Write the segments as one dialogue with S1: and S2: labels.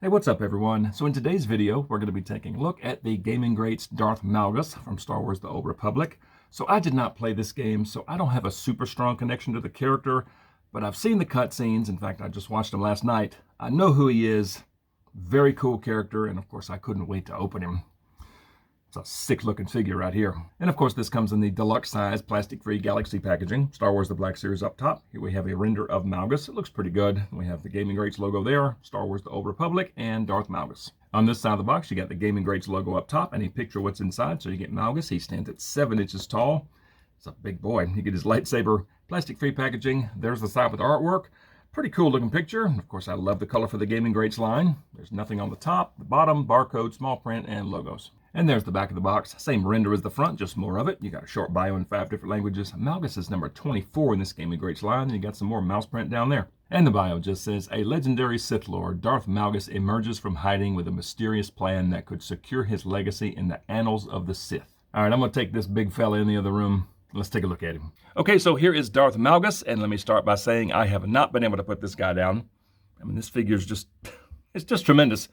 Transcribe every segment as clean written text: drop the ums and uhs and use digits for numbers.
S1: Hey, what's up everyone? So in today's video, we're going to be taking a look at the Gaming Greats Darth Malgus from Star Wars The Old Republic. So I did not play this game, so I don't have a super strong connection to the character, but I've seen the cutscenes. In fact, I just watched them last night. I know who he is. Very cool character, and of course I couldn't wait to open him. It's a sick looking figure right here. And of course this comes in the deluxe size plastic-free Galaxy packaging. Star Wars The Black Series up top. Here we have a render of Malgus. It looks pretty good. We have the Gaming Greats logo there, Star Wars The Old Republic, and Darth Malgus. On this side of the box, you got the Gaming Greats logo up top and a picture of what's inside. So you get Malgus. He stands at 7 inches tall. It's a big boy. You get his lightsaber, plastic-free packaging. There's the side with the artwork. Pretty cool looking picture. Of course, I love the color for the Gaming Greats line. There's nothing on the top, the bottom, barcode, small print, and logos. And there's the back of the box. Same render as the front, just more of it. You got a short bio in 5 different languages. Malgus is number 24 in this Gaming Greats line, and you got some more mouse print down there. And the bio just says, a legendary Sith Lord, Darth Malgus emerges from hiding with a mysterious plan that could secure his legacy in the annals of the Sith. All right, I'm going to take this big fella in the other room. Let's take a look at him. Okay, so here is Darth Malgus, and let me start by saying I have not been able to put this guy down. I mean, this figure is it's just tremendous.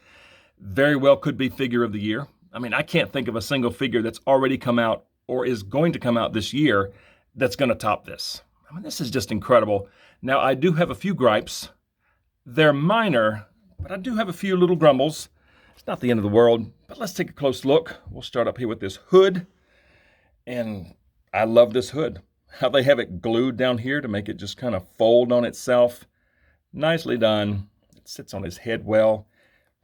S1: Very well could be figure of the year. I mean, I can't think of a single figure that's already come out or is going to come out this year that's going to top this. I mean, this is just incredible. Now, I do have a few gripes. They're minor, but I do have a few little grumbles. It's not the end of the world, but let's take a close look. We'll start up here with this hood, and I love this hood. How they have it glued down here to make it just kind of fold on itself. Nicely done. It sits on his head well.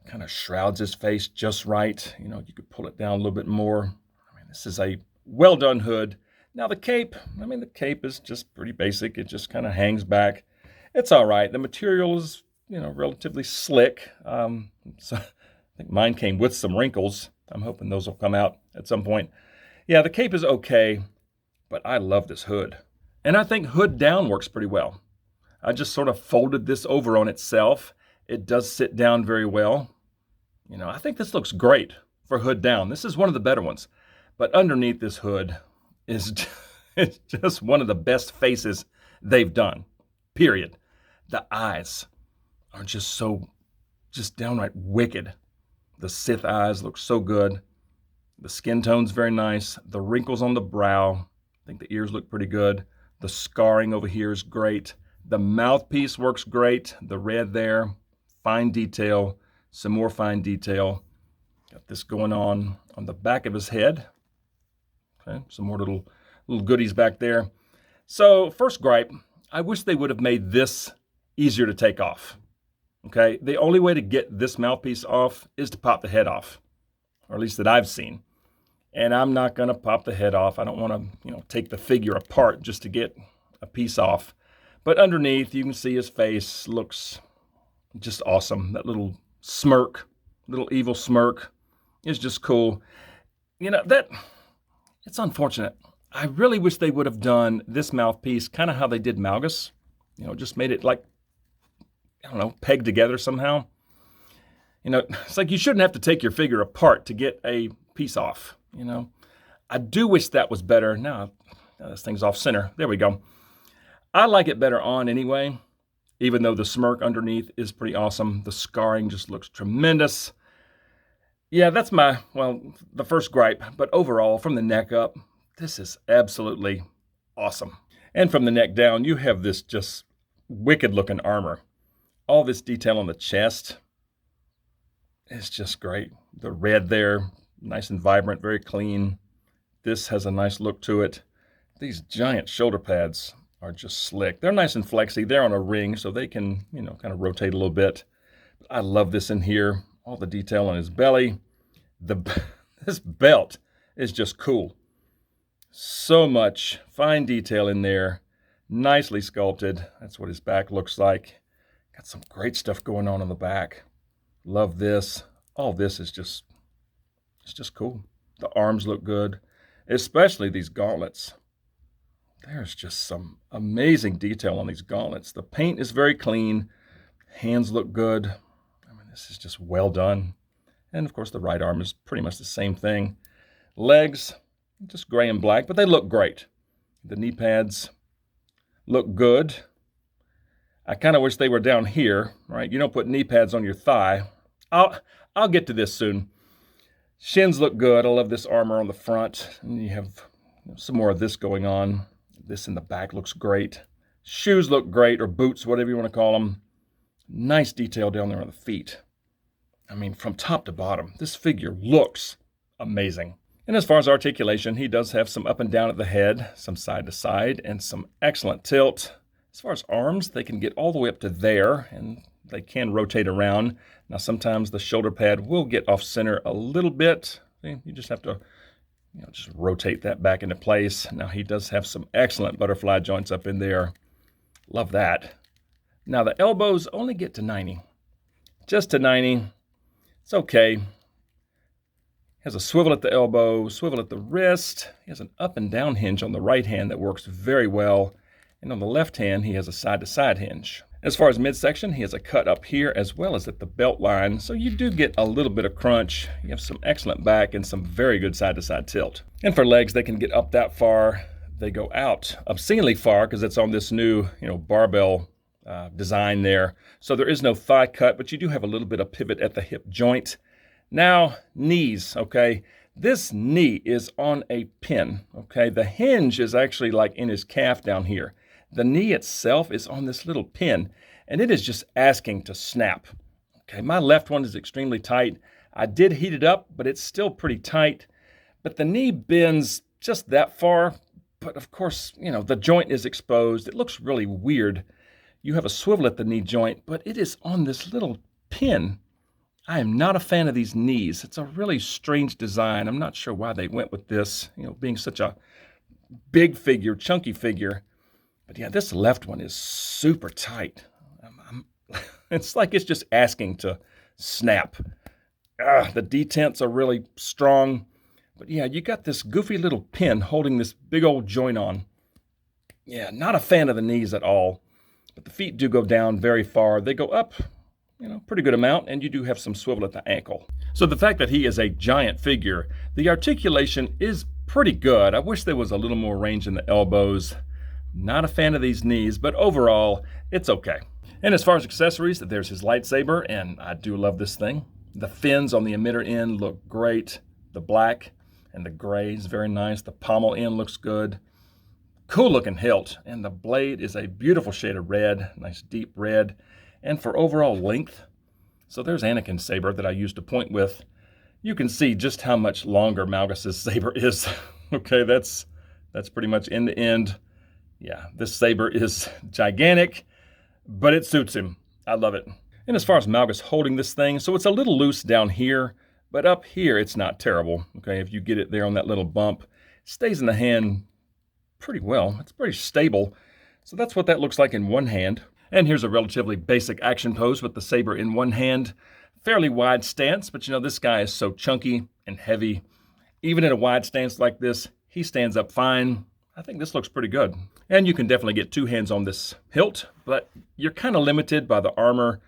S1: Kind of shrouds his face just right. You know, you could pull it down a little bit more. I mean, this is a well done hood. Now the cape, I mean, the cape is just pretty basic. It just kind of hangs back. It's all right. The material is, you know, relatively slick. So I think mine came with some wrinkles. I'm hoping those will come out at some point. Yeah, the cape is okay, but I love this hood. And I think hood down works pretty well. I just sort of folded this over on itself. It does sit down very well. You know, I think this looks great for hood down. This is one of the better ones. But underneath this hood is it's just one of the best faces they've done, period. The eyes are just downright wicked. The Sith eyes look so good. The skin tone's very nice. The wrinkles on the brow, I think the ears look pretty good. The scarring over here is great. The mouthpiece works great. The red there. Fine detail, some more fine detail. Got this going on the back of his head. Okay, some more little goodies back there. So first gripe, I wish they would have made this easier to take off. Okay, the only way to get this mouthpiece off is to pop the head off, or at least that I've seen. And I'm not going to pop the head off. I don't want to, you know, take the figure apart just to get a piece off. But underneath, you can see his face looks just awesome. That little smirk, little evil smirk is just cool. You know, it's unfortunate. I really wish they would have done this mouthpiece kind of how they did Malgus. You know, just made it like, I don't know, pegged together somehow. You know, it's like you shouldn't have to take your figure apart to get a piece off, you know. I do wish that was better. Now this thing's off center. There we go. I like it better on anyway. Even though the smirk underneath is pretty awesome. The scarring just looks tremendous. Yeah, that's the first gripe. But overall, from the neck up, this is absolutely awesome. And from the neck down, you have this just wicked looking armor. All this detail on the chest is just great. The red there, nice and vibrant, very clean. This has a nice look to it. These giant shoulder pads are just slick. They're nice and flexy. They're on a ring, so they can, you know, kind of rotate a little bit. I love this in here. All the detail on his belly. This belt is just cool. So much fine detail in there. Nicely sculpted. That's what his back looks like. Got some great stuff going on the back. Love this. All this is it's just cool. The arms look good, especially these gauntlets. There's just some amazing detail on these gauntlets. The paint is very clean. Hands look good. I mean, this is just well done. And of course, the right arm is pretty much the same thing. Legs, just gray and black, but they look great. The knee pads look good. I kind of wish they were down here, right? You don't put knee pads on your thigh. I'll get to this soon. Shins look good. I love this armor on the front. And you have some more of this going on. This in the back looks great. Shoes look great, or boots, whatever you want to call them. Nice detail down there on the feet. I mean, from top to bottom, this figure looks amazing. And as far as articulation, he does have some up and down at the head, some side to side, and some excellent tilt. As far as arms, they can get all the way up to there, and they can rotate around. Now, sometimes the shoulder pad will get off center a little bit. You just have to just rotate that back into place. Now, he does have some excellent butterfly joints up in there. Love that. Now, the elbows only get to 90. Just to 90. It's okay. Has a swivel at the elbow, swivel at the wrist. He has an up and down hinge on the right hand that works very well. And on the left hand, he has a side-to-side hinge. As far as midsection, he has a cut up here as well as at the belt line. So you do get a little bit of crunch. You have some excellent back and some very good side-to-side tilt. And for legs, they can get up that far. They go out obscenely far because it's on this new, barbell design there. So there is no thigh cut, but you do have a little bit of pivot at the hip joint. Now, knees, okay? This knee is on a pin, okay? The hinge is actually like in his calf down here. The knee itself is on this little pin, and it is just asking to snap. Okay, my left one is extremely tight. I did heat it up, but it's still pretty tight. But the knee bends just that far. But of course, the joint is exposed. It looks really weird. You have a swivel at the knee joint, but it is on this little pin. I am not a fan of these knees. It's a really strange design. I'm not sure why they went with this, being such a big figure, chunky figure. But yeah, this left one is super tight. It's like it's just asking to snap. The detents are really strong. But yeah, you got this goofy little pin holding this big old joint on. Yeah, not a fan of the knees at all. But the feet do go down very far. They go up, pretty good amount, and you do have some swivel at the ankle. So the fact that he is a giant figure, the articulation is pretty good. I wish there was a little more range in the elbows. Not a fan of these knees, but overall, it's okay. And as far as accessories, there's his lightsaber, and I do love this thing. The fins on the emitter end look great. The black and the gray is very nice. The pommel end looks good. Cool looking hilt, and the blade is a beautiful shade of red, nice deep red. And for overall length, so there's Anakin's saber that I used to point with. You can see just how much longer Malgus's saber is. Okay, that's pretty much end to end. Yeah, this saber is gigantic, but it suits him. I love it. And as far as Malgus holding this thing, so it's a little loose down here, but up here it's not terrible. Okay, if you get it there on that little bump, it stays in the hand pretty well. It's pretty stable. So that's what that looks like in one hand. And here's a relatively basic action pose with the saber in one hand. Fairly wide stance, but this guy is so chunky and heavy. Even in a wide stance like this, he stands up fine. I think this looks pretty good. And you can definitely get two hands on this hilt, but you're kind of limited by the armor.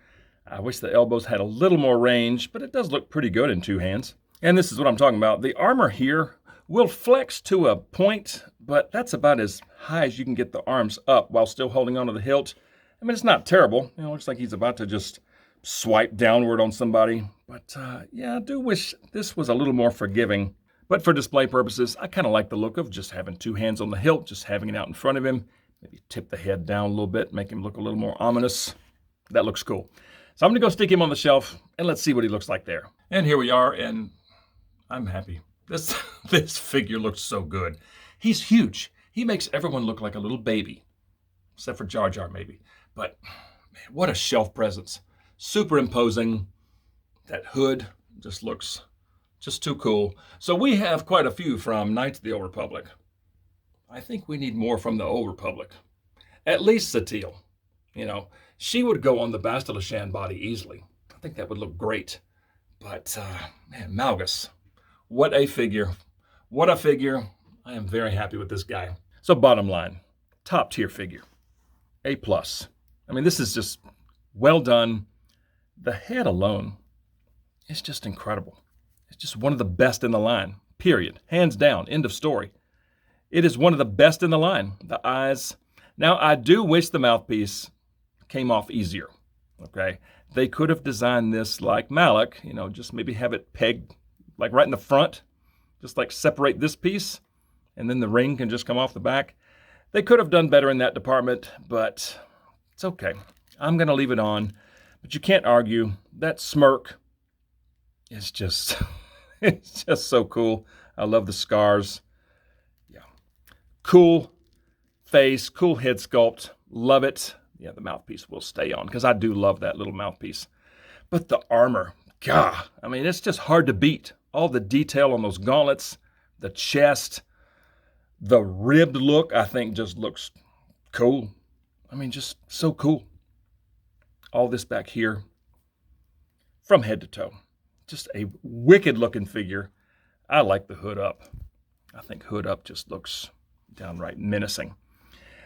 S1: I wish the elbows had a little more range, but it does look pretty good in two hands. And this is what I'm talking about. The armor here will flex to a point, but that's about as high as you can get the arms up while still holding onto the hilt. I mean, it's not terrible. It looks like he's about to just swipe downward on somebody. But yeah, I do wish this was a little more forgiving. But for display purposes, I kind of like the look of just having two hands on the hilt, just having it out in front of him. Maybe tip the head down a little bit, make him look a little more ominous. That looks cool. So I'm going to go stick him on the shelf, and let's see what he looks like there. And here we are, and I'm happy. This figure looks so good. He's huge. He makes everyone look like a little baby, except for Jar Jar maybe. But man, what a shelf presence. Super imposing. That hood just looks just too cool. So we have quite a few from Knights of the Old Republic. I think we need more from the Old Republic. At least Satele. She would go on the Bastila Shan body easily. I think that would look great. But man, Malgus, what a figure. What a figure. I am very happy with this guy. So bottom line, top tier figure. A+. I mean, this is just well done. The head alone is just incredible. It's just one of the best in the line, period. Hands down, end of story. It is one of the best in the line. The eyes. Now, I do wish the mouthpiece came off easier, okay? they could have designed this like Malak, you know, just maybe have it pegged like right in the front, just like separate this piece, and then the ring can just come off the back. They could have done better in that department, but it's okay. I'm going to leave it on, but you can't argue. That smirk is just, it's just so cool. I love the scars. Yeah. Cool face, cool head sculpt. Love it. Yeah, the mouthpiece will stay on because I do love that little mouthpiece. But the armor, God, I mean, it's just hard to beat. All the detail on those gauntlets, the chest, the ribbed look, I think just looks cool. I mean, just so cool. All this back here, from head to toe. Just a wicked looking figure. I like the hood up. I think hood up just looks downright menacing.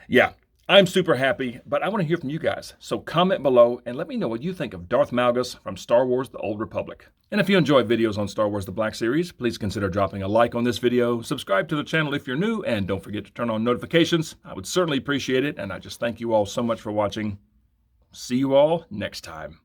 S1: Yeah, I'm super happy, but I want to hear from you guys. So comment below and let me know what you think of Darth Malgus from Star Wars The Old Republic. And if you enjoy videos on Star Wars The Black Series, please consider dropping a like on this video, subscribe to the channel if you're new, and don't forget to turn on notifications. I would certainly appreciate it, and I just thank you all so much for watching. See you all next time.